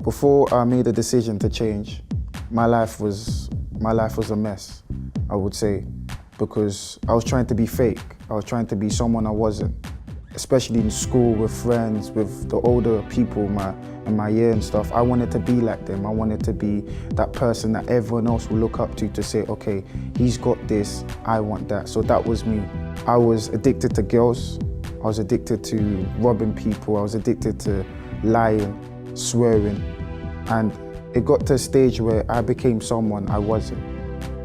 Before I made a decision to change, my life was a mess, I would say, because I was trying to be fake. I was trying to be someone I wasn't, especially in school with friends, with the older people in my year and stuff. I wanted to be like them. I wanted to be that person that everyone else will look up to say, okay, he's got this, I want that. So that was me. I was addicted to girls. I was addicted to robbing people. I was addicted to lying, swearing. And it got to a stage where I became someone I wasn't.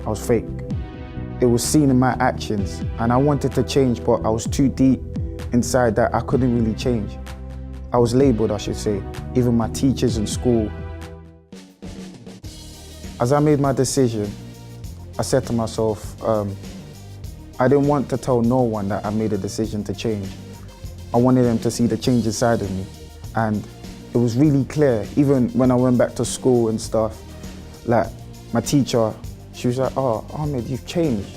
I was fake. It was seen in my actions, and I wanted to change, but I was too deep inside that I couldn't really change. I was labeled, I should say, even my teachers in school. As I made my decision, I said to myself, I didn't want to tell no one that I made a decision to change. I wanted them to see the change inside of me. And it was really clear, even when I went back to school and stuff, like my teacher, she was like, oh, Ahmed, you've changed.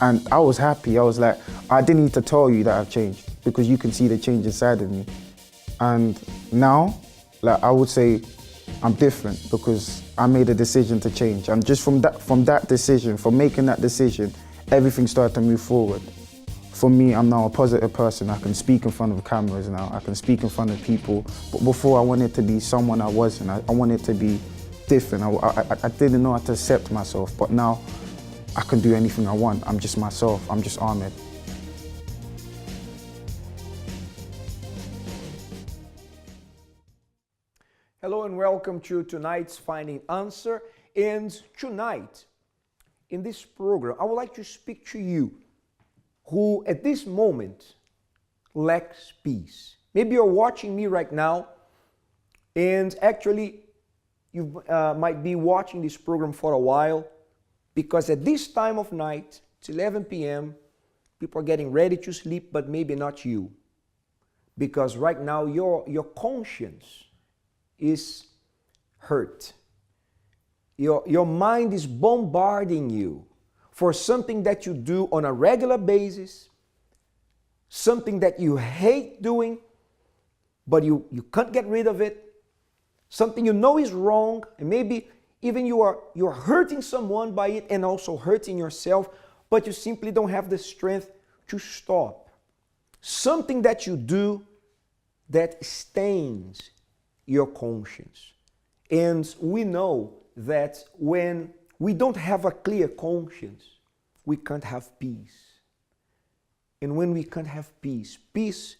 And I was happy. I was like, I didn't need to tell you that I've changed because you can see the change inside of me. And now, like, I would say I'm different because I made a decision to change. And just from that decision, from making that decision, everything started to move forward. For me, I'm now a positive person. I can speak in front of cameras now. I can speak in front of people. But before, I wanted to be someone I wasn't. I wanted to be different. I didn't know how to accept myself. But now, I can do anything I want. I'm just myself. I'm just Ahmed. Hello and welcome to tonight's Finding Answer. And tonight, in this program, I would like to speak to you who at this moment lacks peace. Maybe you're watching me right now, and actually you might be watching this program for a while, because at this time of night, it's 11 p.m., people are getting ready to sleep, but maybe not you. Because right now your conscience is hurt. Your mind is bombarding you for something that you do on a regular basis, something that you hate doing, but you can't get rid of it, something you know is wrong, and maybe even you're hurting someone by it and also hurting yourself, but you simply don't have the strength to stop. Something that you do that stains your conscience. And we know that when we don't have a clear conscience, we can't have peace. And when we can't have peace, peace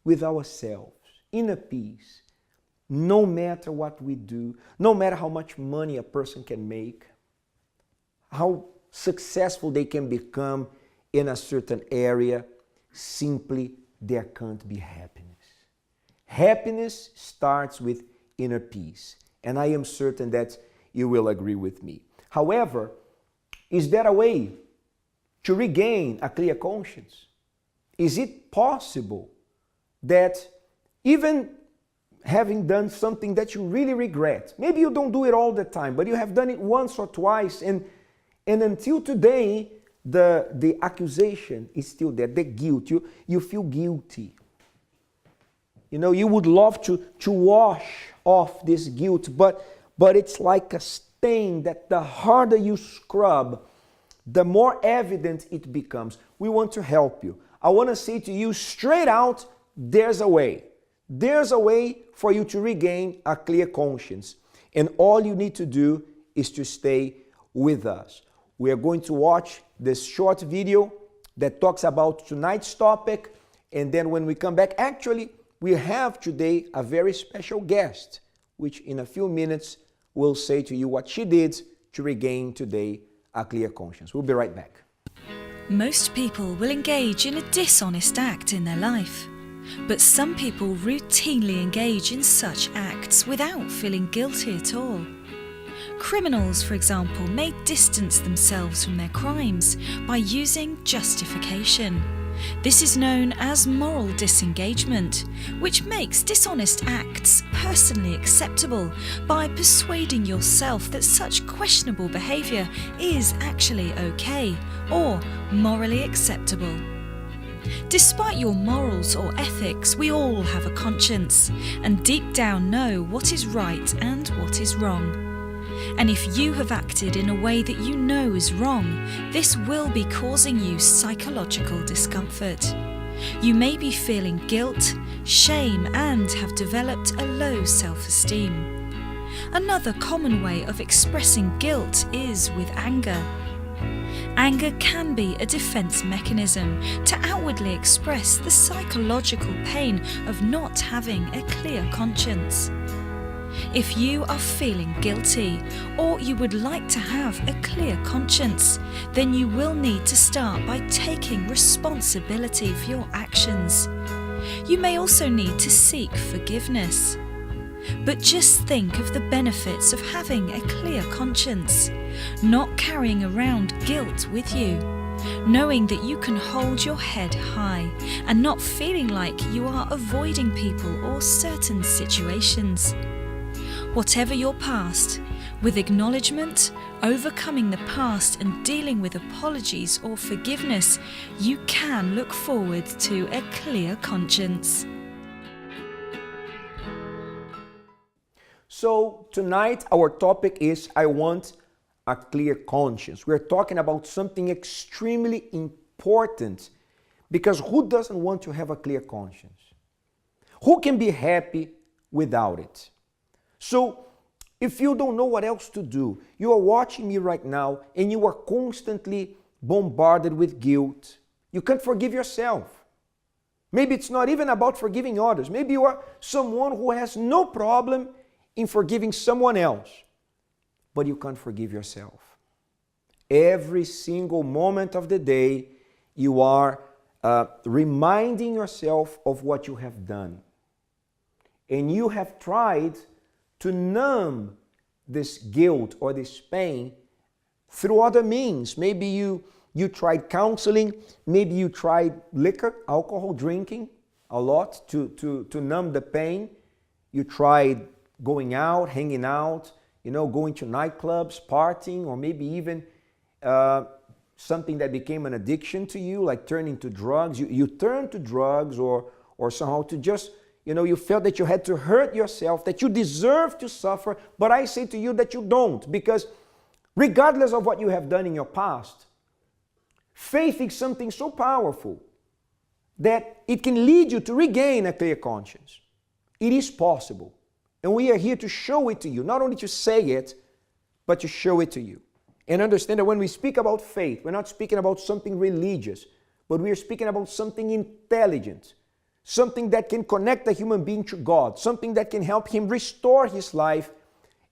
with ourselves, inner peace, no matter what we do, no matter how much money a person can make, how successful they can become in a certain area, simply there can't be happiness. Happiness starts with inner peace, and I am certain that you will agree with me. However, is there a way to regain a clear conscience? Is it possible that even having done something that you really regret, maybe you don't do it all the time, but you have done it once or twice, and until today, the accusation is still there, the guilt, you feel guilty. You know, you would love to wash off this guilt, but it's like a stain that the harder you scrub, the more evident it becomes. We want to help you. I want to say to you straight out, there's a way. There's a way for you to regain a clear conscience. And all you need to do is to stay with us. We are going to watch this short video that talks about tonight's topic. And then when we come back, actually, we have today a very special guest, which in a few minutes will say to you what she did to regain today a clear conscience. We'll be right back. Most people will engage in a dishonest act in their life, but some people routinely engage in such acts without feeling guilty at all. Criminals, for example, may distance themselves from their crimes by using justification. This is known as moral disengagement, which makes dishonest acts personally acceptable by persuading yourself that such questionable behaviour is actually okay or morally acceptable. Despite your morals or ethics, we all have a conscience and deep down know what is right and what is wrong. And if you have acted in a way that you know is wrong, this will be causing you psychological discomfort. You may be feeling guilt, shame, and have developed a low self-esteem. Another common way of expressing guilt is with anger. Anger can be a defense mechanism to outwardly express the psychological pain of not having a clear conscience. If you are feeling guilty or you would like to have a clear conscience, then you will need to start by taking responsibility for your actions. You may also need to seek forgiveness. But just think of the benefits of having a clear conscience, not carrying around guilt with you, knowing that you can hold your head high and not feeling like you are avoiding people or certain situations. Whatever your past, with acknowledgement, overcoming the past and dealing with apologies or forgiveness, you can look forward to a clear conscience. So tonight our topic is I want a clear conscience. We're talking about something extremely important because who doesn't want to have a clear conscience? Who can be happy without it? So if you don't know what else to do, you are watching me right now and you are constantly bombarded with guilt. You can't forgive yourself. Maybe it's not even about forgiving others. Maybe you are someone who has no problem in forgiving someone else, but you can't forgive yourself. Every single moment of the day, you are reminding yourself of what you have done. And you have tried to numb this guilt or this pain through other means. Maybe you tried counseling, maybe you tried liquor, alcohol, drinking a lot to numb the pain. You tried going out, hanging out, going to nightclubs, partying, or maybe even something that became an addiction to you, like turning to drugs. You turned to drugs or somehow to just, you felt that you had to hurt yourself, that you deserve to suffer. But I say to you that you don't, because regardless of what you have done in your past, faith is something so powerful that it can lead you to regain a clear conscience. It is possible. And we are here to show it to you, not only to say it, but to show it to you. And understand that when we speak about faith, we're not speaking about something religious, but we are speaking about something intelligent, something that can connect a human being to God, something that can help him restore his life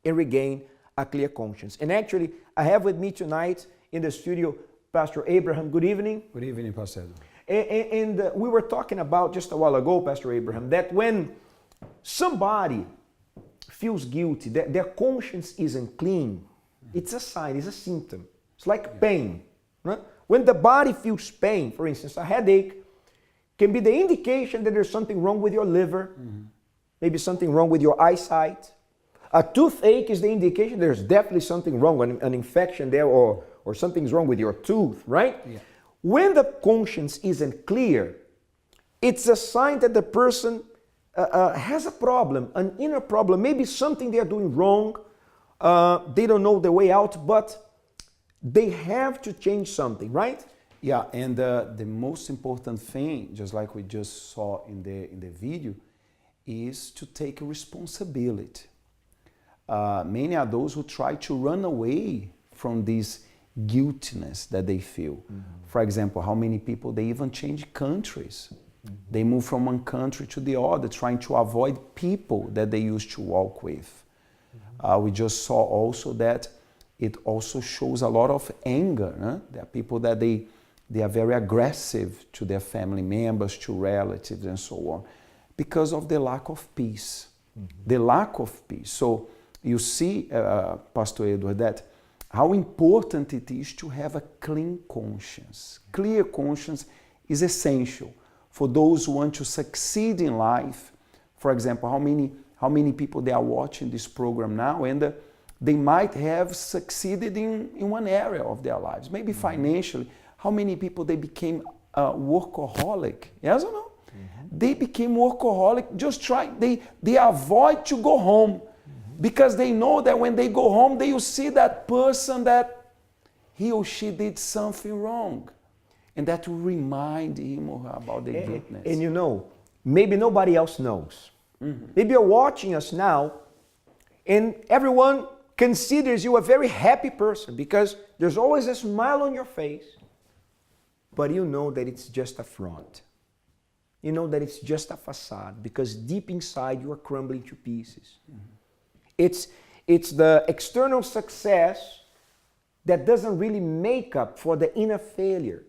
and regain a clear conscience. And actually, I have with me tonight in the studio Pastor Abraham. Good evening. Good evening, Pastor. And we were talking about just a while ago, Pastor Abraham, that when somebody feels guilty, their conscience isn't clean, it's a sign, it's a symptom. It's like pain. Right? When the body feels pain, for instance, a headache can be the indication that there's something wrong with your liver, maybe something wrong with your eyesight. A toothache is the indication there's definitely something wrong, an infection there, or something's wrong with your tooth, right? Yeah. When the conscience isn't clear, it's a sign that the person has a problem, an inner problem, maybe something they are doing wrong, they don't know the way out, but they have to change something, right? Yeah, and the most important thing, just like we just saw in the video, is to take responsibility. Many are those who try to run away from this guiltiness that they feel. For example, how many people, they even change countries. They move from one country to the other, trying to avoid people that they used to walk with. We just saw also that it also shows a lot of anger. Huh? There are people that they are very aggressive to their family members, to relatives, and so on, because of the lack of peace. The lack of peace. So you see, Pastor Edward, that how important it is to have a clean conscience. Clear conscience is essential for those who want to succeed in life. For example, how many people they are watching this program now, and they might have succeeded in one area of their lives, maybe financially. How many people they became workaholic. Yes or no? They became workaholic. They avoid to go home because they know that when they go home, they will see that person that he or she did something wrong. And that will remind him or her about their guiltness. And you know, maybe nobody else knows. Maybe you're watching us now and everyone considers you a very happy person because there's always a smile on your face. But you know that it's just a front. You know that it's just a facade because deep inside you are crumbling to pieces. It's the external success that doesn't really make up for the inner failure.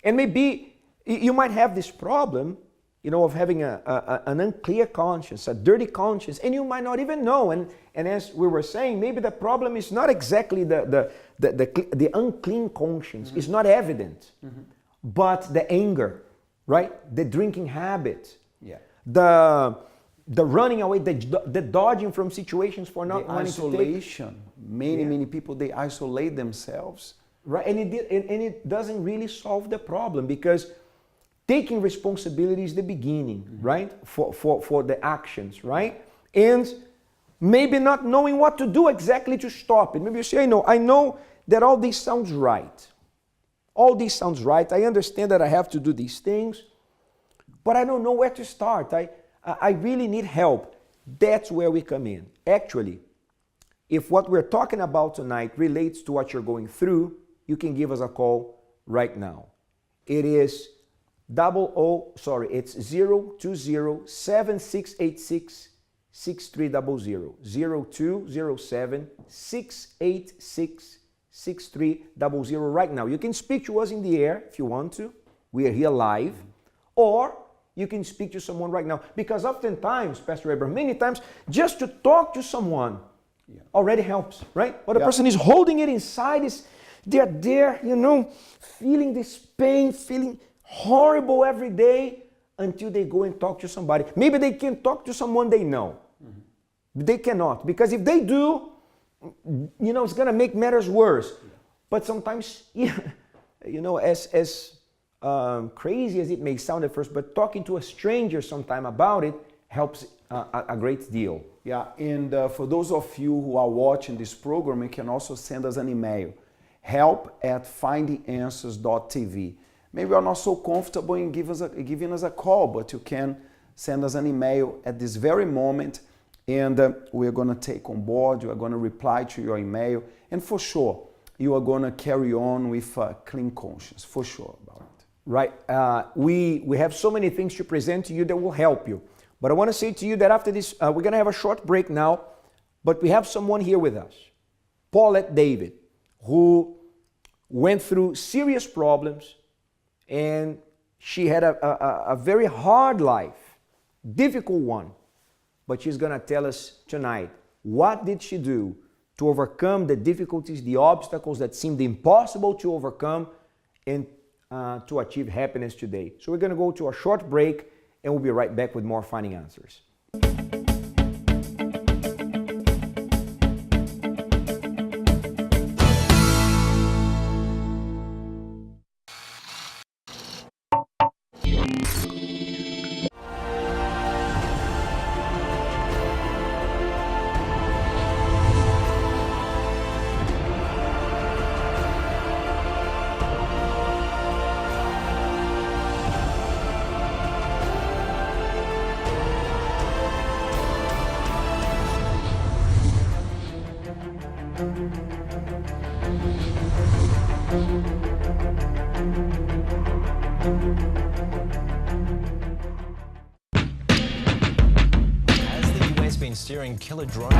And maybe you might have this problem, you know, of having an unclear conscience, a dirty conscience, and you might not even know. And as we were saying, maybe the problem is not exactly the unclean conscience. It's not evident, but the anger, right? The drinking habit, the running away, the dodging from situations for not wanting to take. Isolation. Many people, they isolate themselves. Right, and it doesn't really solve the problem because taking responsibility is the beginning, right? For the actions, right? And maybe not knowing what to do exactly to stop it. Maybe you say, I know that all this sounds right. All this sounds right. I understand that I have to do these things, but I don't know where to start. I really need help. That's where we come in. Actually, if what we're talking about tonight relates to what you're going through, you can give us a call right now. It is 020-7686-6300, 0207-686-6300 right now. You can speak to us in the air if you want to. We are here live. Or you can speak to someone right now. Because oftentimes, Pastor Abraham, many times, just to talk to someone already helps, right? But the person is holding it inside, they're there, feeling this pain, feeling horrible every day until they go and talk to somebody. Maybe they can talk to someone they know. They cannot, because if they do, it's going to make matters worse. But sometimes, as crazy as it may sound at first, but talking to a stranger sometime about it helps a great deal. Yeah, and for those of you who are watching this program, you can also send us an email, help@findinganswers.tv. Maybe you're not so comfortable in giving us a call, but you can send us an email at this very moment, and we're going to take on board, you are going to reply to your email, and for sure, you are going to carry on with a clean conscience, for sure about it. Right. We have so many things to present to you that will help you. But I want to say to you that after this, we're going to have a short break now, but we have someone here with us, Paulette David, who went through serious problems, and she had a very hard life, difficult one. But she's going to tell us tonight, what did she do to overcome the difficulties, the obstacles that seemed impossible to overcome, and to achieve happiness today. So we're going to go to a short break, and we'll be right back with more Finding Answers. Steering killer drones.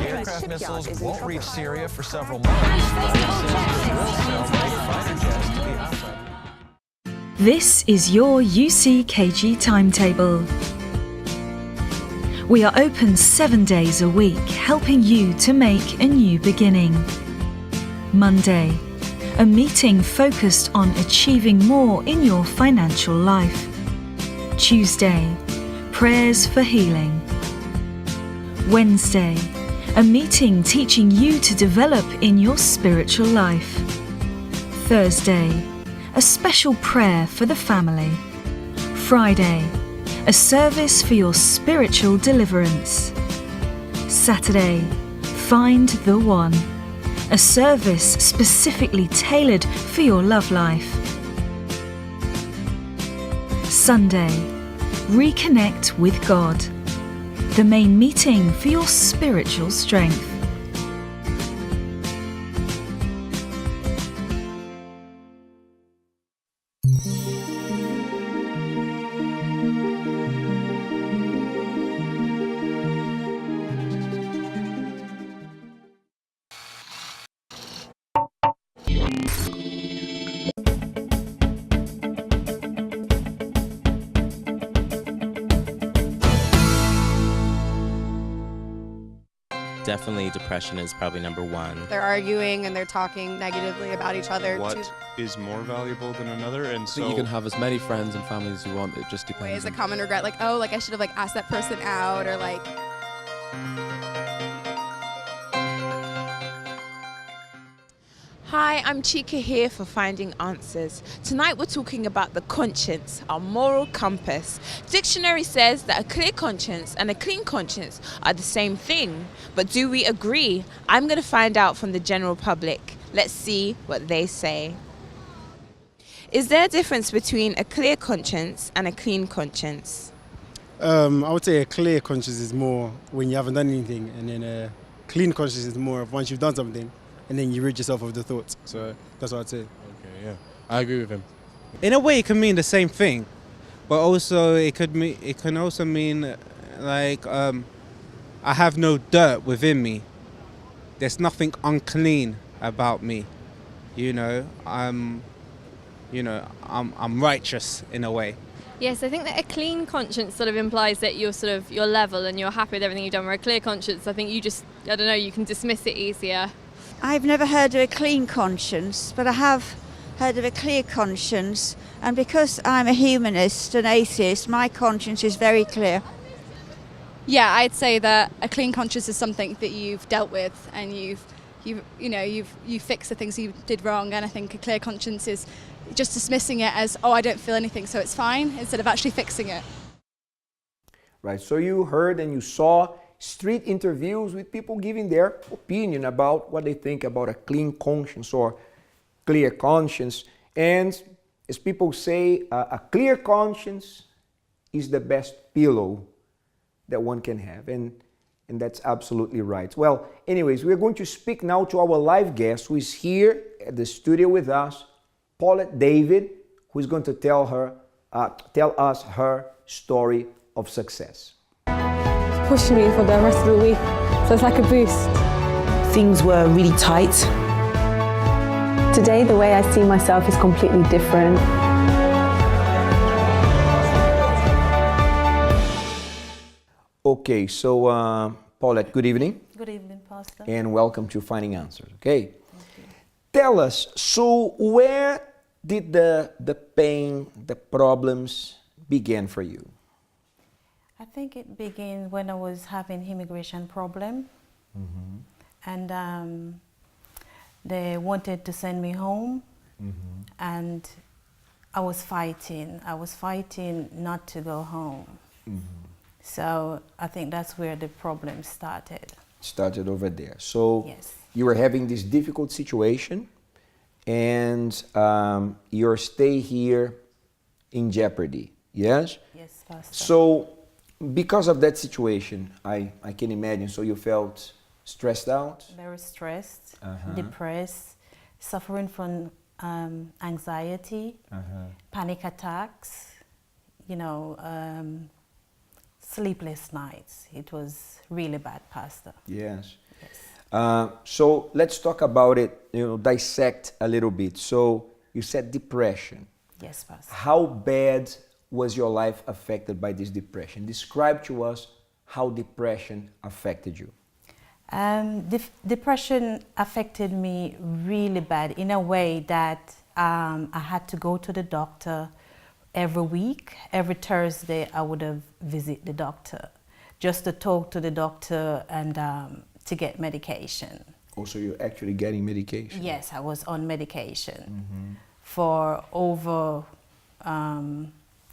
Aircraft missiles won't reach Syria for several months. This is your UCKG timetable. We are open 7 days a week, helping you to make a new beginning. Monday, a meeting focused on achieving more in your financial life. Tuesday, prayers for healing. Wednesday, a meeting teaching you to develop in your spiritual life. Thursday, a special prayer for the family. Friday, a service for your spiritual deliverance. Saturday, Find the One, a service specifically tailored for your love life. Sunday, Reconnect with God, the main meeting for your spiritual strength. Definitely depression is probably number one. They're arguing and they're talking negatively about each other. What is more valuable than another? And I think you can have as many friends and families as you want. It just depends. Is a common regret, like, oh, like I should have like asked that person out, or like. Hi, I'm Chika here for Finding Answers. Tonight we're talking about the conscience, our moral compass. Dictionary says that a clear conscience and a clean conscience are the same thing. But do we agree? I'm going to find out from the general public. Let's see what they say. Is there a difference between a clear conscience and a clean conscience? I would say a clear conscience is more when you haven't done anything, and then a clean conscience is more of once you've done something and then you rid yourself of the thoughts. So that's what I'd say. Okay, yeah, I agree with him. In a way, it can mean the same thing, but also it can also mean like I have no dirt within me. There's nothing unclean about me. I'm righteous in a way. Yes, I think that a clean conscience sort of implies that you're level and you're happy with everything you've done. Where a clear conscience, I think you can dismiss it easier. I've never heard of a clean conscience, but I have heard of a clear conscience, and because I'm a humanist and atheist, my conscience is very clear. Yeah, I'd say that a clean conscience is something that you've dealt with and you fixed the things you did wrong, and I think a clear conscience is just dismissing it as, oh, I don't feel anything, so it's fine, instead of actually fixing it. Right, so you heard and you saw street interviews with people giving their opinion about what they think about a clean conscience or clear conscience. And as people say, a clear conscience is the best pillow that one can have. And that's absolutely right. Well, anyways, we're going to speak now to our live guest who is here at the studio with us, Paulette David, who is going to tell us her story of success. Pushing me for the rest of the week, so it's like a boost. Things were really tight. Today the way I see myself is completely different. Okay, so Paulette, good evening. Good evening, Pastor. And welcome to Finding Answers, okay? Tell us, so where did the pain, the problems begin for you? I think it began when I was having immigration problem, and they wanted to send me home, and I was fighting not to go home. So I think that's where the problem started. Started over there. So yes. You were having this difficult situation, and your stay here in jeopardy, yes? Yes, Pastor. So because of that situation, I can imagine, so you felt stressed out? Very stressed, depressed, suffering from anxiety, panic attacks, sleepless nights. It was really bad, Pastor. Yes. So let's talk about it, dissect a little bit. So you said depression. Yes, Pastor. How bad was your life affected by this depression? Describe to us how depression affected you. Depression affected me really bad in a way that I had to go to the doctor every week. Every Thursday I would have visit the doctor just to talk to the doctor and to get medication. Also, you're actually getting medication? Yes, I was on medication for over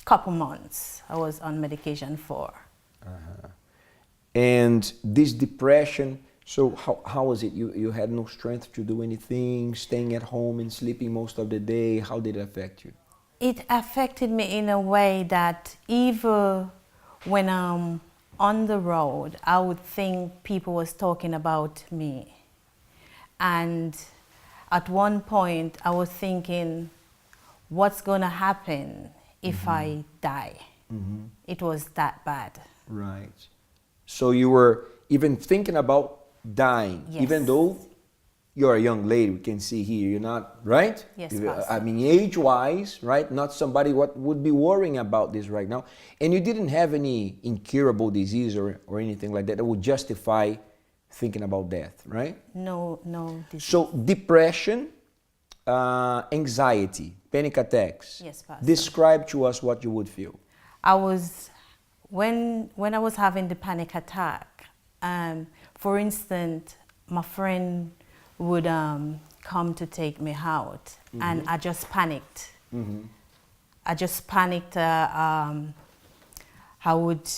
couple months. I was on medication for. And this depression, so how was it? You had no strength to do anything, staying at home and sleeping most of the day. How did it affect you? It affected me in a way that even when I'm on the road, I would think people was talking about me. And at one point I was thinking, what's gonna happen if I die? It was that bad. Right. So you were even thinking about dying, Yes. even though you're a young lady, we can see here, you're not, right? Yes, I mean, age-wise, right? Not somebody what would be worrying about this right now. And you didn't have any incurable disease or anything like that that would justify thinking about death, right? No disease. So depression, anxiety, panic attacks. Yes, Pastor. Describe to us what you would feel. I was, when I was having the panic attack, for instance, my friend would come to take me out, and I just panicked. I just panicked. I would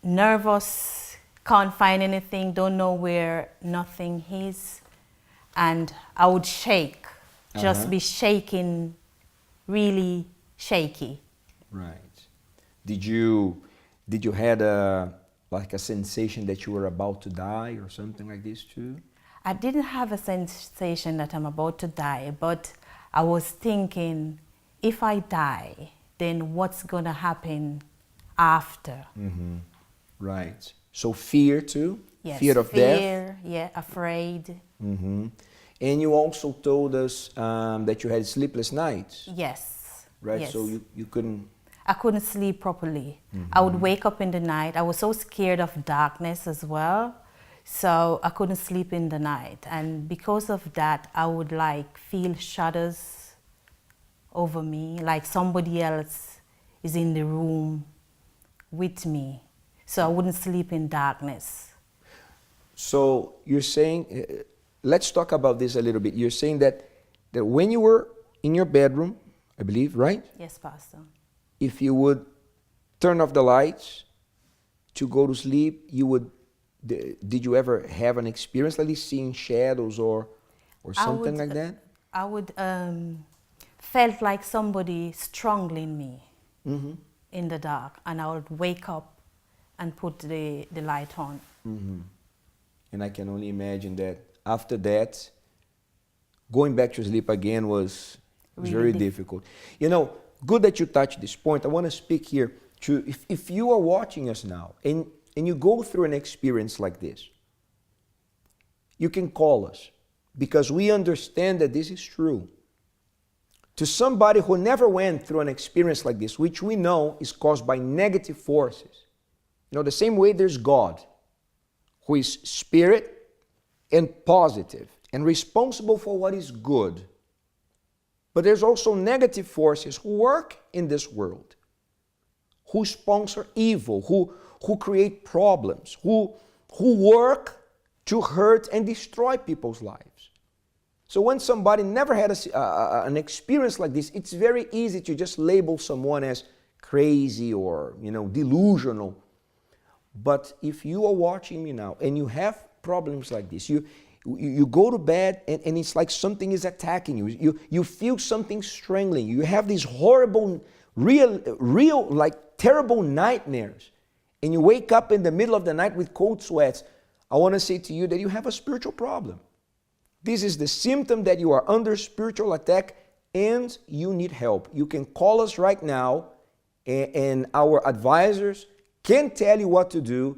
nervous, can't find anything, don't know where nothing is, and I would shake, just be shaking, really shaky. Right. Did you had a sensation that you were about to die or something like this too? I didn't have a sensation that I'm about to die, but I was thinking, if I die, then what's gonna happen after? Right. So fear too? Yes, fear of death? Fear, yeah, afraid. And you also told us that you had sleepless nights. Yes. Right, yes. so you couldn't... I couldn't sleep properly. I would wake up in the night. I was so scared of darkness as well. So I couldn't sleep in the night. And because of that, I would feel shudders over me, like somebody else is in the room with me. So I wouldn't sleep in darkness. So you're saying, let's talk about this a little bit. You're saying that when you were in your bedroom, I believe, right? Yes, Pastor. If you would turn off the lights to go to sleep, you would... Did you ever have an experience like this, seeing shadows or something like that? I would felt like somebody strangling me in the dark, and I would wake up and put the light on. And I can only imagine that after that, going back to sleep again was really very difficult. You know, good that you touched this point. I want to speak here to, if you are watching us now and you go through an experience like this, you can call us because we understand that this is true. To somebody who never went through an experience like this, which we know is caused by negative forces. You know, the same way there's God, who is spirit and positive and responsible for what is good. But there's also negative forces who work in this world, who sponsor evil, who create problems, who work to hurt and destroy people's lives. So when somebody never had an experience like this, it's very easy to just label someone as crazy or, delusional. But if you are watching me now and you have problems like this, you go to bed and it's like something is attacking you. You feel something strangling you. You have these horrible, real, like terrible nightmares. And you wake up in the middle of the night with cold sweats. I want to say to you that you have a spiritual problem. This is the symptom that you are under spiritual attack and you need help. You can call us right now and our advisors can tell you what to do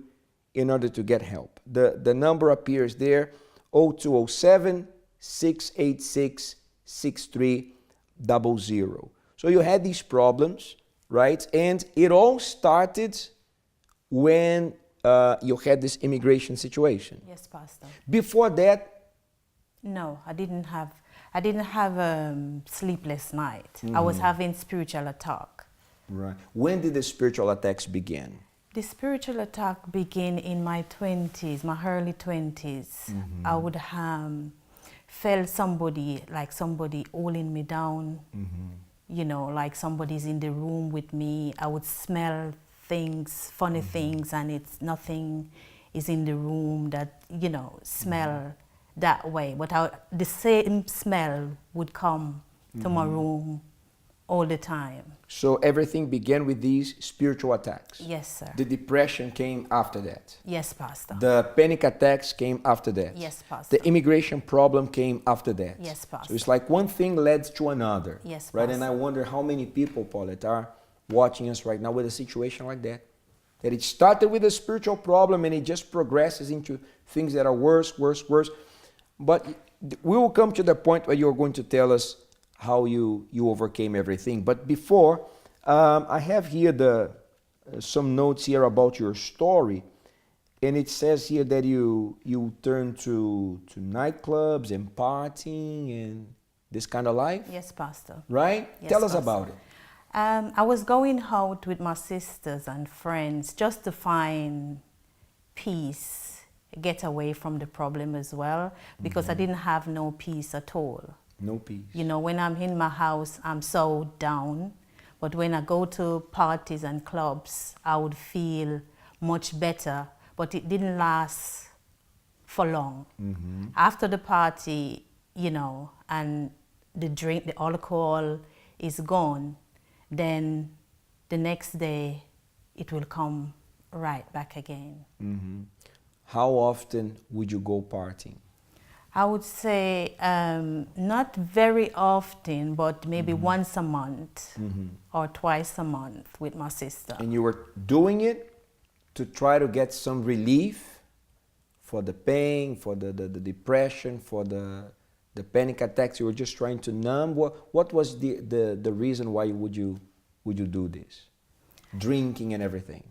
in order to get help. The number appears there, 0207 686 6300. So you had these problems, right? And it all started when you had this immigration situation. Yes, Pastor. Before that, no, I didn't have sleepless night. I was having spiritual attack. Right. When did the spiritual attacks begin? The spiritual attack began in my 20s, my early 20s. I would felt somebody holding me down, you know, like somebody's in the room with me. I would smell things, funny things, and it's nothing is in the room that, you know, smell that way. But the same smell would come to my room all the time. So everything began with these spiritual attacks? Yes, sir. The depression came after that? Yes, Pastor. The panic attacks came after that? Yes, Pastor. The immigration problem came after that? Yes, Pastor. So it's like one thing led to another? Yes, right? Pastor. And I wonder how many people, Paulette, are watching us right now with a situation like that. That it started with a spiritual problem and it just progresses into things that are worse, worse, worse. But we will come to the point where you're going to tell us how you overcame everything. But before, I have here some notes here about your story. And it says here that you turned to nightclubs and partying and this kind of life? Yes, Pastor. Right? Yes, Tell us Pastor. about it. I was going out with my sisters and friends just to find peace, get away from the problem as well, because I didn't have no peace at all. No peace. You know, when I'm in my house, I'm so down. But when I go to parties and clubs, I would feel much better. But it didn't last for long. After the party, you know, and the drink, the alcohol is gone, then the next day it will come right back again. How often would you go partying? I would say not very often, but maybe once a month or twice a month with my sister. And you were doing it to try to get some relief for the pain, for the depression, for the panic attacks. You were just trying to numb. What was the reason why would you do this? Drinking and everything.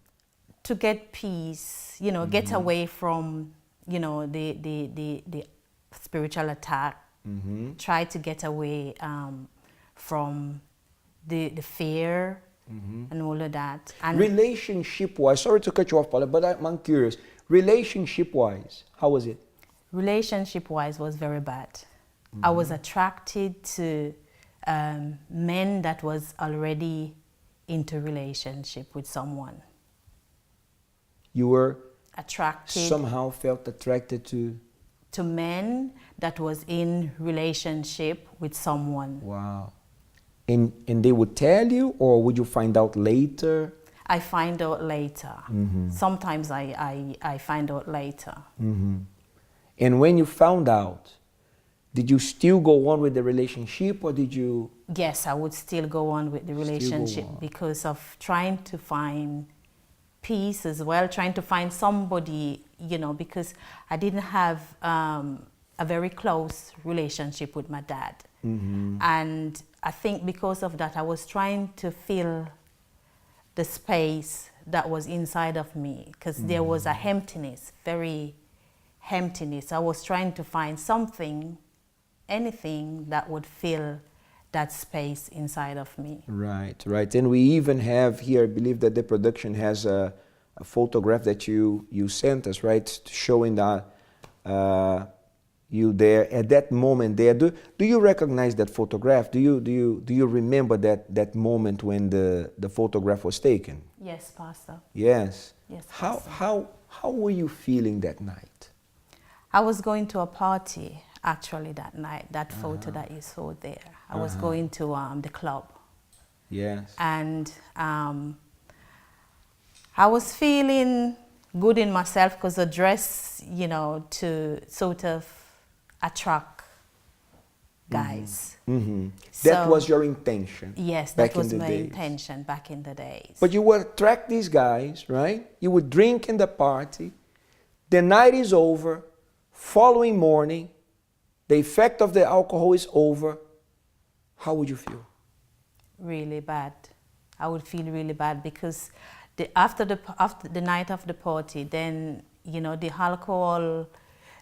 To get peace, you know, get away from, you know, the spiritual attack. Try to get away from the fear and all of that. And relationship-wise, sorry to cut you off, Paulette, but I'm curious. Relationship-wise, how was it? Relationship-wise was very bad. I was attracted to men that was already into relationship with someone. You were attracted, somehow felt attracted to men that was in relationship with someone. Wow. And they would tell you, or would you find out later? I find out later. Sometimes I find out later. And when you found out, did you still go on with the relationship, or did you? Yes, I would still go on with the relationship because of trying to find peace as well, trying to find somebody, you know, because I didn't have a very close relationship with my dad. And I think because of that, I was trying to fill the space that was inside of me, because there was a emptiness, very emptiness. I was trying to find something, anything that would fill that space inside of me. Right, right. And we even have here, I believe that the production has a photograph that you sent us, right, showing that you there at that moment there. Do you recognize that photograph? Do you remember that moment when the photograph was taken? Yes, Pastor. Yes. Yes, Pastor. How were you feeling that night? I was going to a party actually that night. That photo that you saw there. I was going to the club. Yes. And I was feeling good in myself because the dress, you know, to sort of attract guys. That was your intention. Yes, that was my intention back in the days. But you would attract these guys, right? You would drink in the party. The night is over. Following morning, the effect of the alcohol is over. How would you feel? Really bad. I would feel really bad because after the night of the party, then the alcohol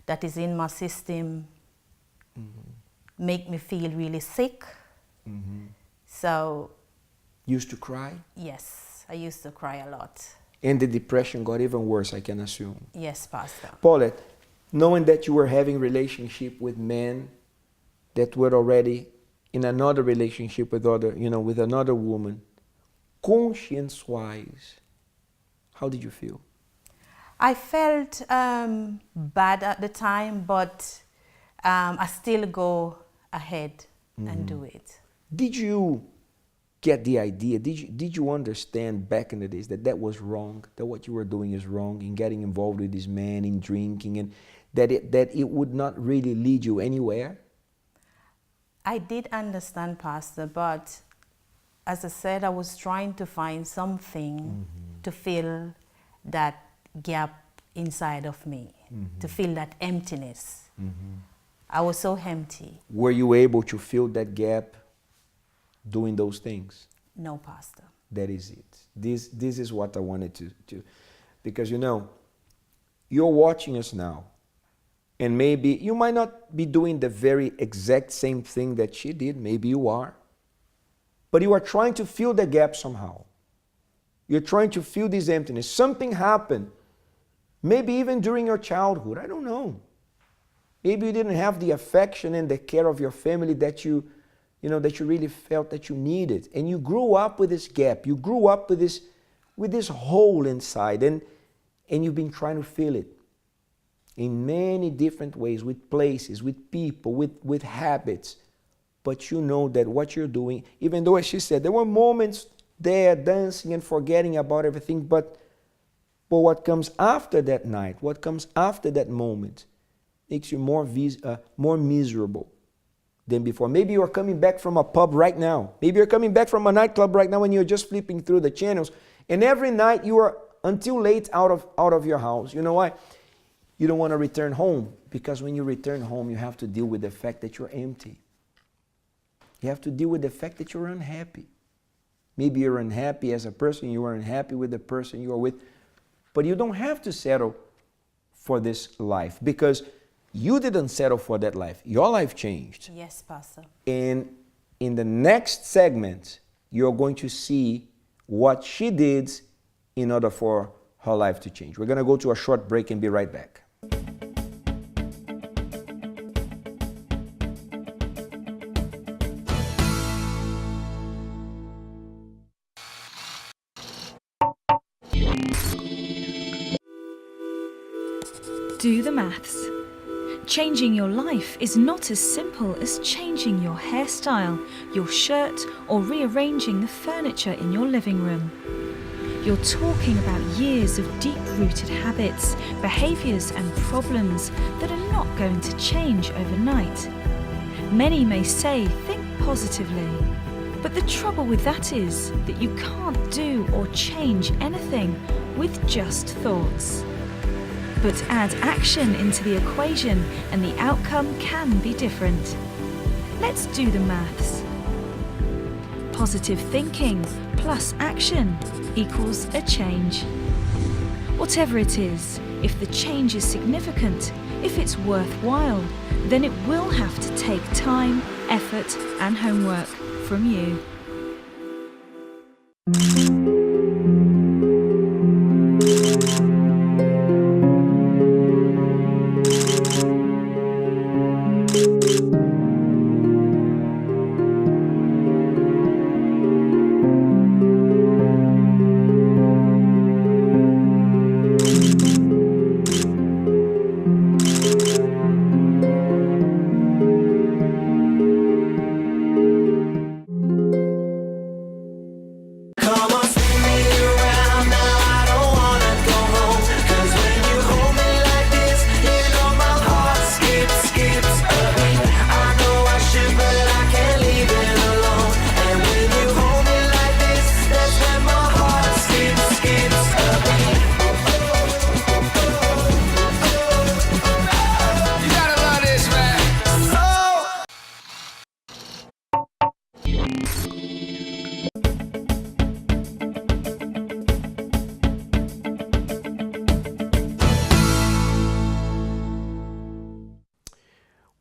that is in my system make me feel really sick. So. Used to cry? Yes, I used to cry a lot. And the depression got even worse, I can assume. Yes, Pastor. Paulette, knowing that you were having relationship with men that were already in another relationship with with another woman, conscience-wise, how did you feel? I felt bad at the time, but I still go ahead and do it. Did you get the idea? Did you understand back in the days that was wrong, that what you were doing is wrong in getting involved with this man, in drinking, and that it would not really lead you anywhere? I did understand, Pastor, but as I said, I was trying to find something to fill that gap inside of me, to fill that emptiness. I was so empty. Were you able to fill that gap doing those things? No, Pastor. That is it. This is what I wanted to because you're watching us now, and maybe you might not be doing the very exact same thing that she did. Maybe you are. But you are trying to fill the gap somehow. You're trying to fill this emptiness. Something happened. Maybe even during your childhood. I don't know. Maybe you didn't have the affection and the care of your family that you really felt that you needed. And you grew up with this gap. You grew up with this hole inside. And you've been trying to fill it in many different ways, with places, with people, with habits. But you know that what you're doing, even though, as she said, there were moments there dancing and forgetting about everything, but what comes after that night, what comes after that moment, makes you more miserable than before. Maybe you're coming back from a pub right now. Maybe you're coming back from a nightclub right now and you're just flipping through the channels. And every night you are until late out of your house. You know why? You don't want to return home, because when you return home, you have to deal with the fact that you're empty. You have to deal with the fact that you're unhappy. Maybe you're unhappy as a person, you are unhappy with the person you are with, but you don't have to settle for this life, because you didn't settle for that life. Your life changed. Yes, Pastor. And in the next segment, you're going to see what she did in order for her life to change. We're going to go to a short break and be right back. Do the maths. Changing your life is not as simple as changing your hairstyle, your shirt, or rearranging the furniture in your living room. You're talking about years of deep-rooted habits, behaviours and problems that are not going to change overnight. Many may say, think positively, but the trouble with that is that you can't do or change anything with just thoughts. But add action into the equation and the outcome can be different. Let's do the maths. Positive thinking plus action equals a change. Whatever it is, if the change is significant, if it's worthwhile, then it will have to take time, effort, and homework from you.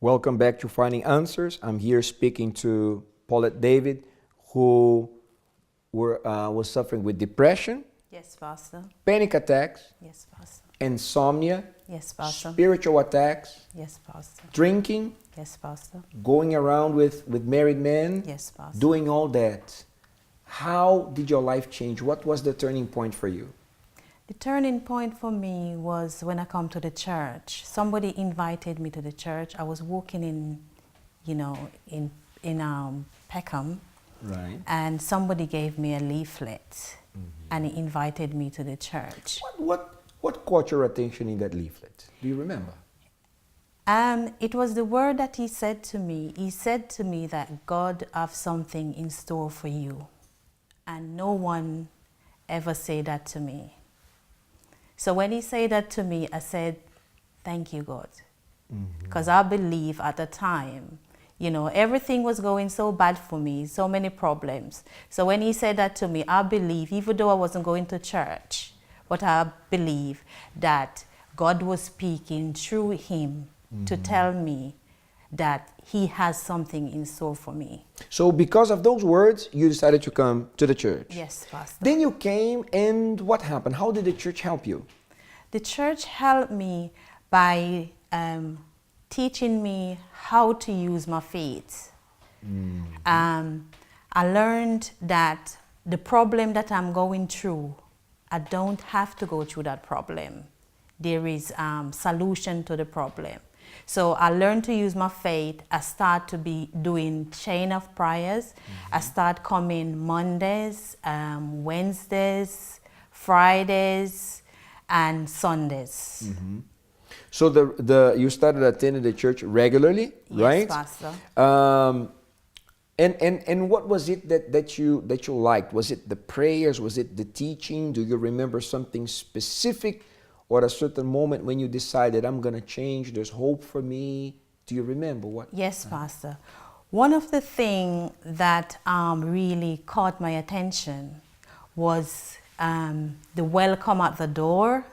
Welcome back to Finding Answers. I'm here speaking to Paulette David, who was suffering with depression. Yes, Pastor. Panic attacks. Yes, Pastor. Insomnia. Yes, Pastor. Spiritual attacks. Yes, Pastor. Drinking. Yes, Pastor. Going around with married men. Yes, Pastor. Doing all that. How did your life change? What was the turning point for you? The turning point for me was when I come to the church. Somebody invited me to the church. I was walking in, in Peckham. Right. And somebody gave me a leaflet, and he invited me to the church. What caught your attention in that leaflet? Do you remember? It was the word that he said to me. He said to me that God have something in store for you. And no one ever said that to me. So when he said that to me, I said, thank you, God. Because I believe at the time, everything was going so bad for me, so many problems. So when he said that to me, I believe, even though I wasn't going to church, but I believe that God was speaking through him to tell me that he has something in store for me. So because of those words, you decided to come to the church. Yes, Pastor. Then you came, and what happened? How did the church help you? The church helped me by teaching me how to use my faith. I learned that the problem that I'm going through, I don't have to go through that problem. There is solution to the problem. So I learned to use my faith. I start to be doing chain of prayers. I start coming Mondays, Wednesdays, Fridays, and Sundays. So you started attending the church regularly, right? Yes, Pastor. And what was it that you liked? Was it the prayers? Was it the teaching? Do you remember something specific? Or a certain moment when you decided, I'm going to change, there's hope for me? Do you remember what? Yes, Pastor. One of the things that really caught my attention was the welcome at the door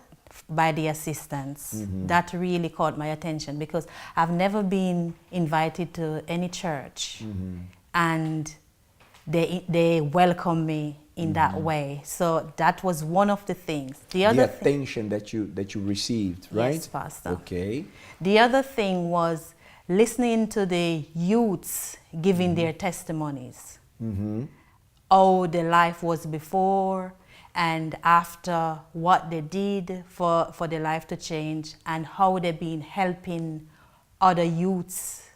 by the assistants. That really caught my attention because I've never been invited to any church. And they welcome me in that way. So that was one of the things. The attention that you received, right? Yes, Pastor. Okay. The other thing was listening to the youths giving their testimonies. How their life was before and after, what they did for their life to change, and how they've been helping other youths.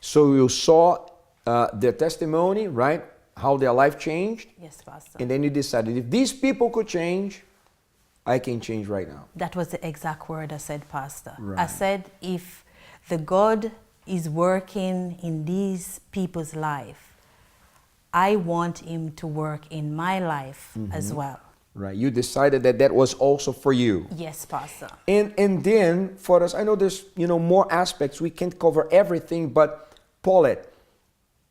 So you saw their testimony, right? How their life changed. Yes, Pastor. And then you decided, if these people could change, I can change right now. That was the exact word I said, Pastor. Right. I said, if the God is working in these people's life, I want him to work in my life as well. Right. You decided that was also for you. Yes, Pastor. And then for us, I know there's more aspects. We can't cover everything, but Paulette,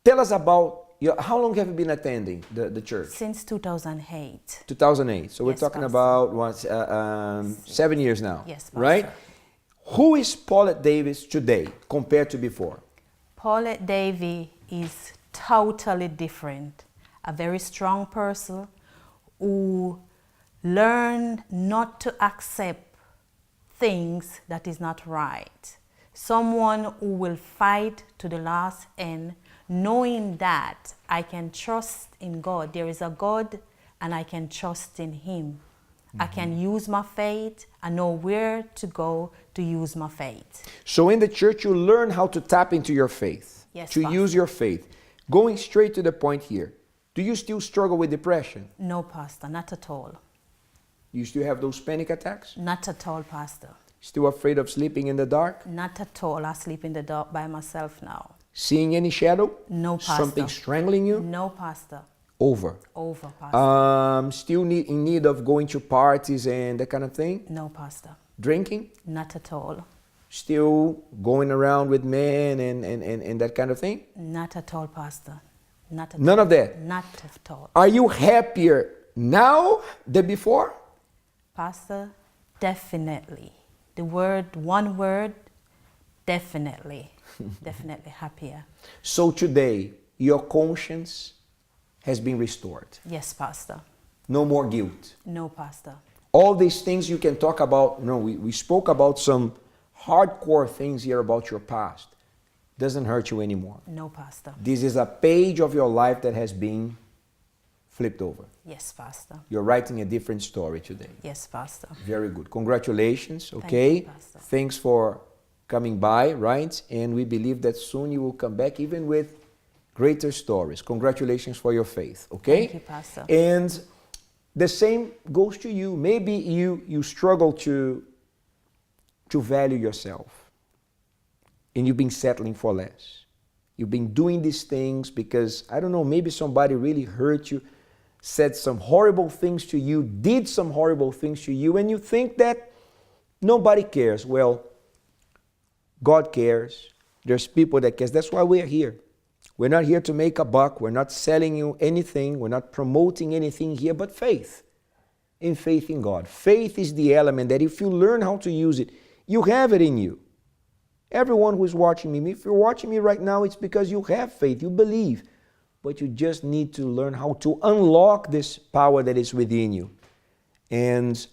tell us about how long have you been attending the church? Since 2008. 2008. So we're Yes, talking Pastor. about what 7 years now. Yes, Pastor. Right? Who is Paulette Davis today compared to before? Paulette Davis is totally different. A very strong person who learned not to accept things that is not right. Someone who will fight to the last end, knowing that I can trust in God. There is a God and I can trust in him. I can use my faith. I know where to go to use my faith. So in the church, you learn how to tap into your faith. Yes, to Pastor. use your faith. Going straight to the point here. Do you still struggle with depression? No, Pastor, not at all. You still have those panic attacks? Not at all, Pastor. Still afraid of sleeping in the dark? Not at all. I sleep in the dark by myself now. Seeing any shadow? No, Pastor. Something strangling you? No, Pastor. Over. Over, Pastor. Still in need of going to parties and that kind of thing? No, Pastor. Drinking? Not at all. Still going around with men and that kind of thing? Not at all, Pastor. Not at None all. of that? Not at all. Are you happier now than before? Pastor, definitely. One word, Definitely, definitely happier. So today, your conscience has been restored. Yes, Pastor. No more guilt. No, Pastor. All these things you can talk about. No, we spoke about some hardcore things here about your past. Doesn't hurt you anymore. No, Pastor. This is a page of your life that has been flipped over. Yes, Pastor. You're writing a different story today. Yes, Pastor. Very good. Congratulations, okay? Thank you, Pastor. Thanks for coming by, right? And we believe that soon you will come back even with greater stories. Congratulations for your faith, okay? Thank you, Pastor. And the same goes to you. Maybe you struggle to value yourself, and you've been settling for less. You've been doing these things because, I don't know, maybe somebody really hurt you, said some horrible things to you, did some horrible things to you, and you think that nobody cares. Well, God cares. There's people that cares. That's why we're here. We're not here to make a buck. We're not selling you anything. We're not promoting anything here but faith. And faith in God. Faith is the element that if you learn how to use it, you have it in you. Everyone who's watching me, if you're watching me right now, it's because you have faith, you believe. But you just need to learn how to unlock this power that is within you. And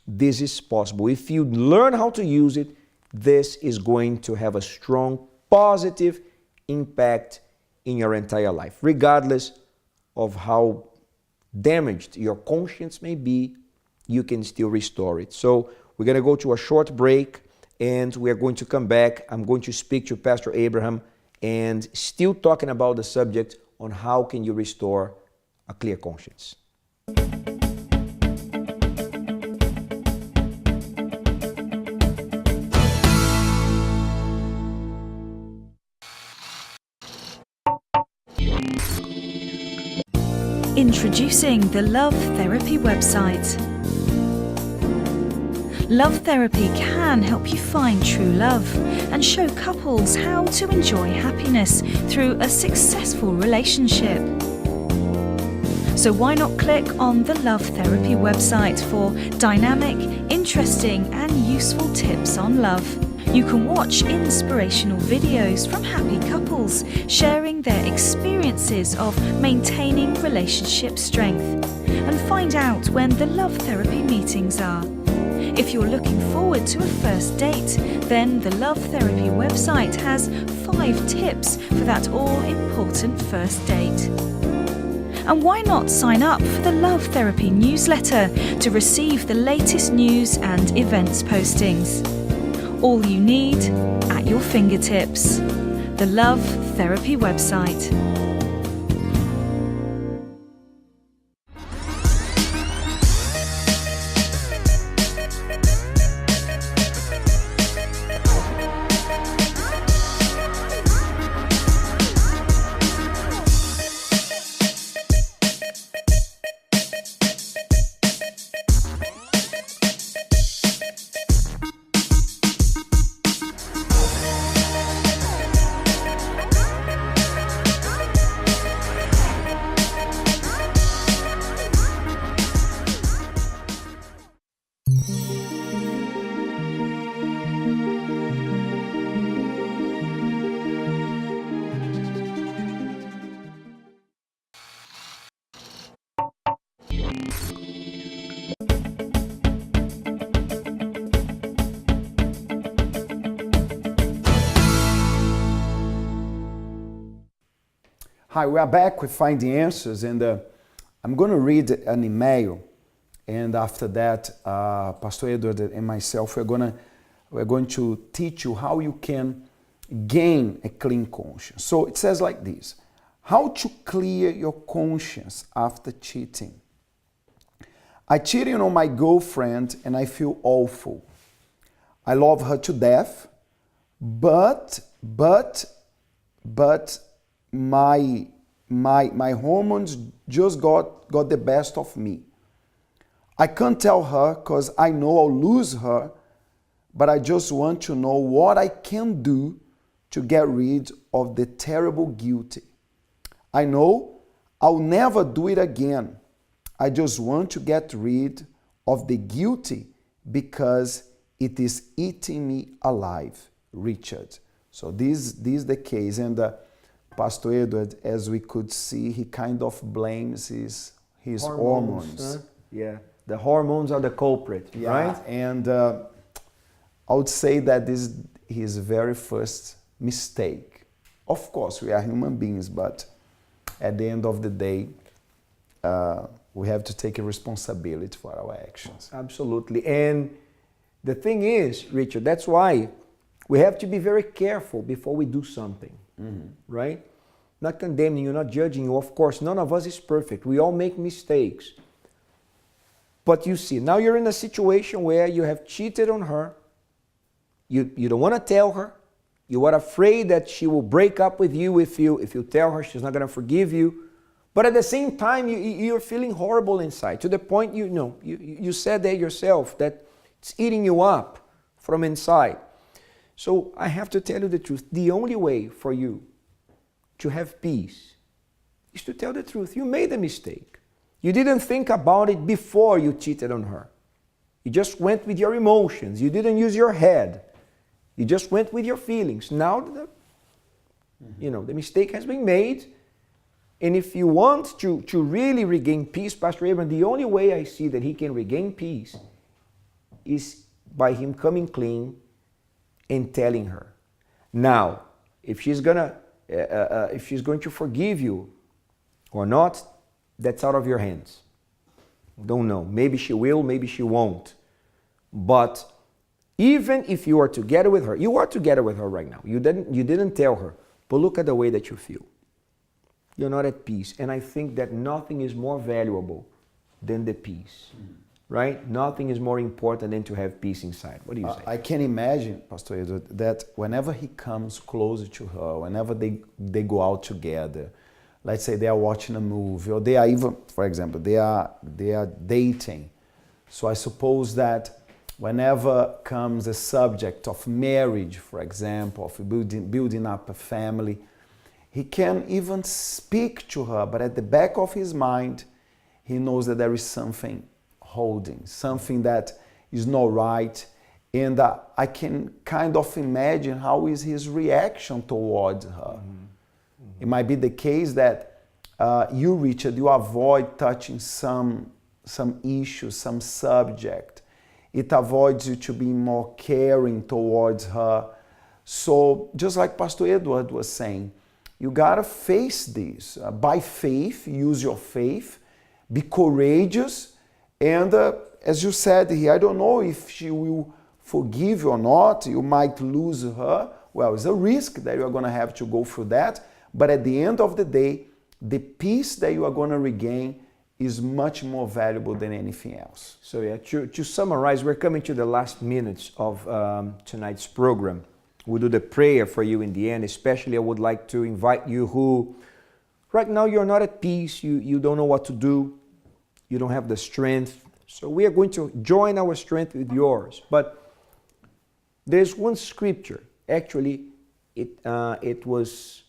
this is possible. If you learn how to use it, this is going to have a strong, positive impact in your entire life, regardless of how damaged your conscience may be, you can still restore it. So we're going to go to a short break, and we're going to come back. I'm going to speak to Pastor Abraham and still talking about the subject on how can you restore a clear conscience. Introducing the Love Therapy website. Love Therapy can help you find true love and show couples how to enjoy happiness through a successful relationship. So why not click on the Love Therapy website for dynamic, interesting and useful tips on love. You can watch inspirational videos from happy couples sharing their experiences of maintaining relationship strength and find out when the Love Therapy meetings are. If you're looking forward to a first date, then the Love Therapy website has 5 tips for that all-important first date. And why not sign up for the Love Therapy newsletter to receive the latest news and events postings? All you need at your fingertips. The Love Therapy website. Hi, we are back with Find the Answers, and I'm going to read an email, and after that, Pastor Edward and myself, we're going to teach you how you can gain a clean conscience. So it says like this: how to clear your conscience after cheating. I cheated on my girlfriend and I feel awful. I love her to death, but my hormones just got the best of me. I can't tell her because I know I'll lose her, but I just want to know what I can do to get rid of the terrible guilt. I know I'll never do it again. I just want to get rid of the guilt because it is eating me alive. Richard. So this is the case. And Pastor Edward, as we could see, he kind of blames his hormones. Yeah, the hormones are the culprit, right? And I would say that this is his very first mistake. Of course, we are human beings, but at the end of the day, we have to take a responsibility for our actions. Absolutely. And the thing is, Richard, that's why we have to be very careful before we do something, right? Not condemning you, not judging you. Of course, none of us is perfect. We all make mistakes. But you see, now you're in a situation where you have cheated on her. You don't want to tell her. You are afraid that she will break up with you if you tell her. She's not going to forgive you. But at the same time, you're feeling horrible inside, to the point, you said that yourself, that it's eating you up from inside. So I have to tell you the truth. The only way for you to have peace is to tell the truth. You made a mistake. You didn't think about it before you cheated on her. You just went with your emotions. You didn't use your head. You just went with your feelings. Now, the mistake has been made. And if you want to really regain peace, Pastor Abraham, the only way I see that he can regain peace is by him coming clean and telling her. Now, if she's going to forgive you or not, that's out of your hands. Don't know. Maybe she will, maybe she won't. But even if you are together with her, you are together with her right now. You didn't tell her, but look at the way that you feel. You're not at peace. And I think that nothing is more valuable than the peace. Right? Nothing is more important than to have peace inside. What do you say? I can imagine, Pastor Edward, that whenever he comes closer to her, whenever they go out together, let's say they are watching a movie, or they are even, for example, they are dating. So I suppose that whenever comes a subject of marriage, for example, of building up a family, he can even speak to her, but at the back of his mind, he knows that there is something holding, something that is not right. And I can kind of imagine how is his reaction towards her. It might be the case that you, Richard, you avoid touching some issue, some subject. It avoids you to be more caring towards her. So just like Pastor Edward was saying, you gotta face this. By faith, use your faith, be courageous, and as you said here, I don't know if she will forgive you or not. You might lose her. Well, it's a risk that you are going to have to go through that. But at the end of the day, the peace that you are going to regain is much more valuable than anything else. So yeah, to summarize, we're coming to the last minutes of tonight's program. We'll do the prayer for you in the end. Especially, I would like to invite you who, right now, you're not at peace. You don't know what to do. You don't have the strength. So we are going to join our strength with yours. But there's one scripture. Actually, it was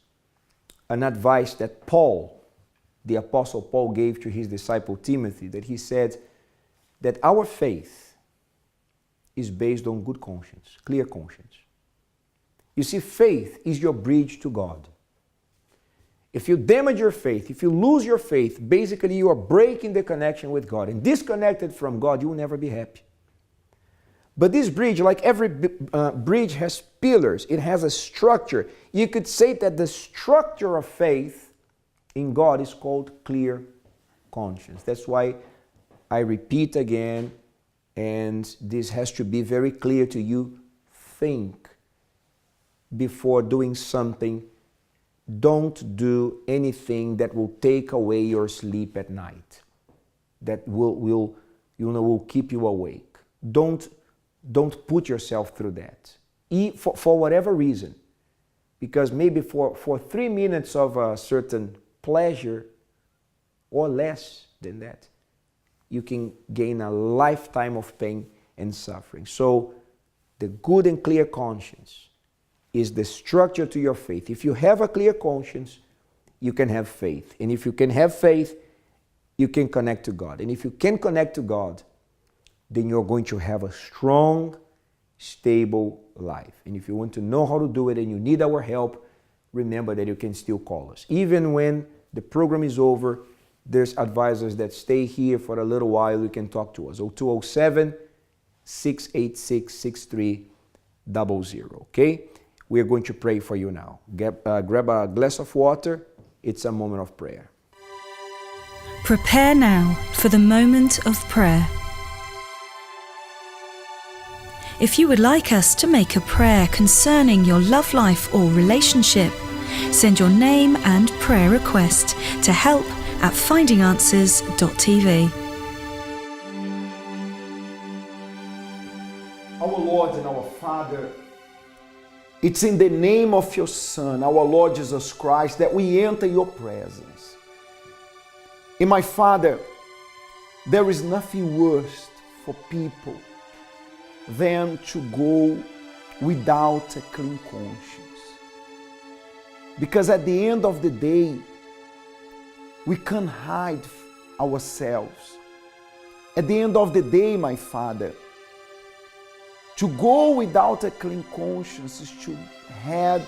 an advice that Paul, the Apostle Paul, gave to his disciple Timothy, that he said that our faith is based on good conscience, clear conscience. You see, faith is your bridge to God. If you damage your faith, if you lose your faith, basically you are breaking the connection with God. And disconnected from God, you will never be happy. But this bridge, like every bridge, has pillars. It has a structure. You could say that the structure of faith in God is called clear conscience. That's why I repeat again, and this has to be very clear to you. Think before doing something. Don't do anything that will take away your sleep at night, that will keep you awake. Don't put yourself through that. For whatever reason. Because maybe for 3 minutes of a certain pleasure, or less than that, you can gain a lifetime of pain and suffering. So the good and clear conscience is the structure to your faith. If you have a clear conscience, you can have faith. And if you can have faith, you can connect to God. And if you can connect to God, then you're going to have a strong stable life. And if you want to know how to do it and you need our help, remember that you can still call us. Even when the program is over, there's advisors that stay here for a little while. You can talk to us. 0207-686-6300. Okay? We are going to pray for you now. Grab a glass of water. It's a moment of prayer. Prepare now for the moment of prayer. If you would like us to make a prayer concerning your love life or relationship, send your name and prayer request to help@findinganswers.tv. Our Lord and our Father, it's in the name of your Son, our Lord Jesus Christ, that we enter your presence. And my Father, there is nothing worse for people than to go without a clean conscience. Because at the end of the day, we can't hide ourselves. At the end of the day, my Father, to go without a clean conscience is to head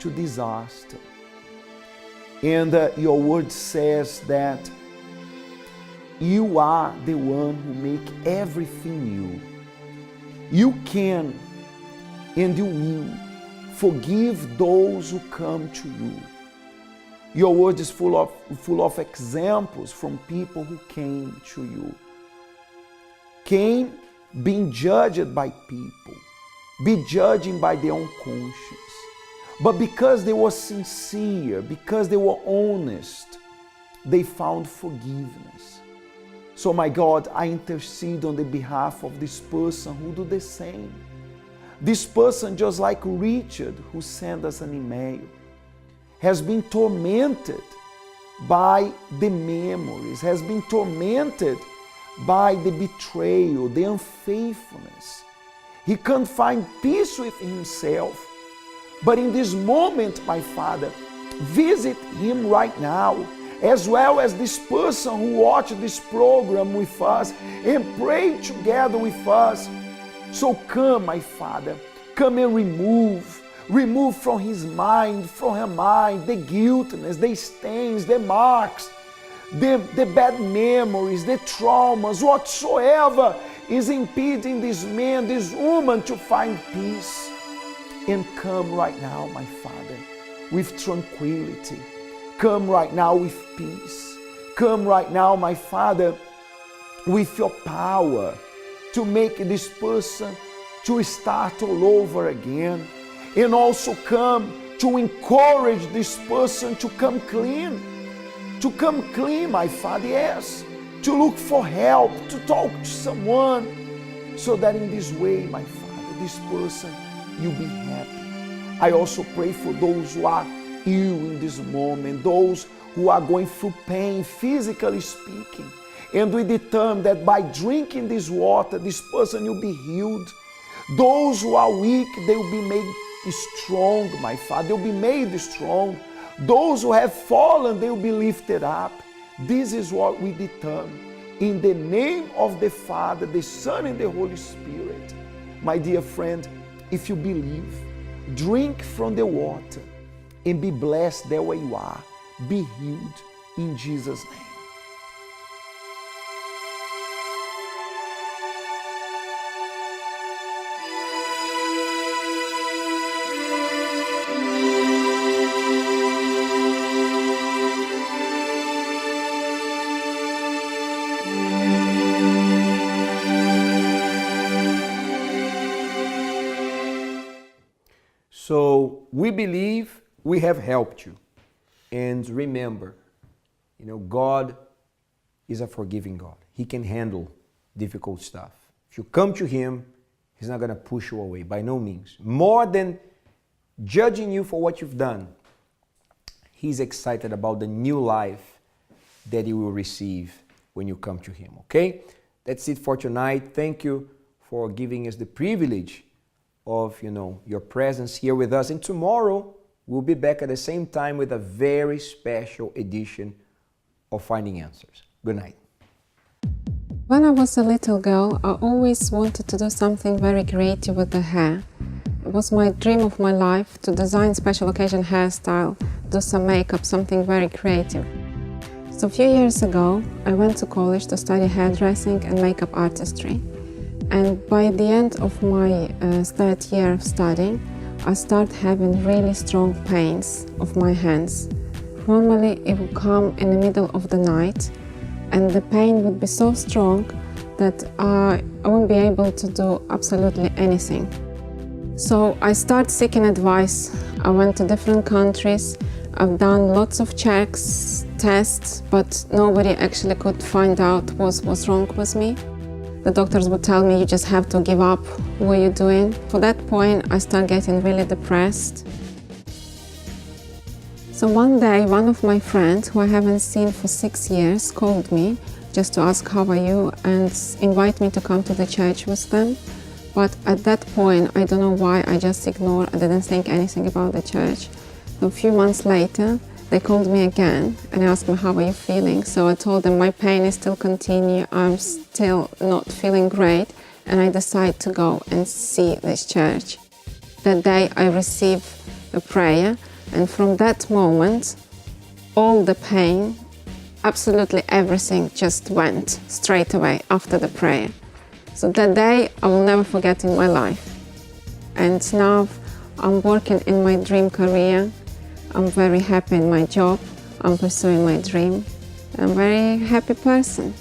to disaster. And your word says that you are the one who make everything new. You can and you will forgive those who come to you. Your word is full of examples from people who came to you. Came being judged by people, be judging by their own conscience. But because they were sincere, because they were honest, they found forgiveness. So my God, I intercede on the behalf of this person who do the same. This person, just like Richard, who sent us an email, has been tormented by the memories, has been tormented by the betrayal, the unfaithfulness. He can't find peace with himself. But in this moment, my Father, visit him right now, as well as this person who watched this program with us and prayed together with us. So come, my Father, come and remove from his mind, from her mind, the guiltiness, the stains, the marks, the bad memories, the traumas, whatsoever is impeding this man, this woman to find peace. And come right now, my Father, with tranquility. Come right now with peace. Come right now, my Father, with your power to make this person to start all over again. And also come to encourage this person to come clean. To come clean, my Father, yes. To look for help, to talk to someone. So that in this way, my Father, this person, you'll be happy. I also pray for those who are ill in this moment, those who are going through pain, physically speaking. And we determine that by drinking this water, this person will be healed. Those who are weak, they will be made strong, my Father. They will be made strong. Those who have fallen, they will be lifted up. This is what we determine. In the name of the Father, the Son, and the Holy Spirit. My dear friend, if you believe, drink from the water and be blessed there where you are. Be healed in Jesus' name. So we believe we have helped you. And remember, God is a forgiving God. He can handle difficult stuff. If you come to Him, He's not going to push you away, by no means. More than judging you for what you've done, He's excited about the new life that you will receive when you come to Him, okay? That's it for tonight. Thank you for giving us the privilege of, your presence here with us. And tomorrow, we'll be back at the same time with a very special edition of Finding Answers. Good night. When I was a little girl, I always wanted to do something very creative with the hair. It was my dream of my life to design special occasion hairstyle, do some makeup, something very creative. So a few years ago, I went to college to study hairdressing and makeup artistry. And by the end of my third year of studying, I started having really strong pains of my hands. Normally it would come in the middle of the night, and the pain would be so strong that I wouldn't be able to do absolutely anything. So I started seeking advice. I went to different countries. I've done lots of checks, tests, but nobody actually could find out what was wrong with me. The doctors would tell me, you just have to give up. What are you doing? For that point, I started getting really depressed. So one day, one of my friends, who I haven't seen for 6 years, called me just to ask how are you and invite me to come to the church with them. But at that point, I don't know why, I just ignored, I didn't think anything about the church. So a few months later, they called me again and asked me, how are you feeling? So I told them my pain is still continuing, I'm still not feeling great, and I decided to go and see this church. That day I received a prayer, and from that moment, all the pain, absolutely everything just went straight away after the prayer. So that day I will never forget in my life. And now I'm working in my dream career. I'm very happy in my job, I'm pursuing my dream. I'm a very happy person.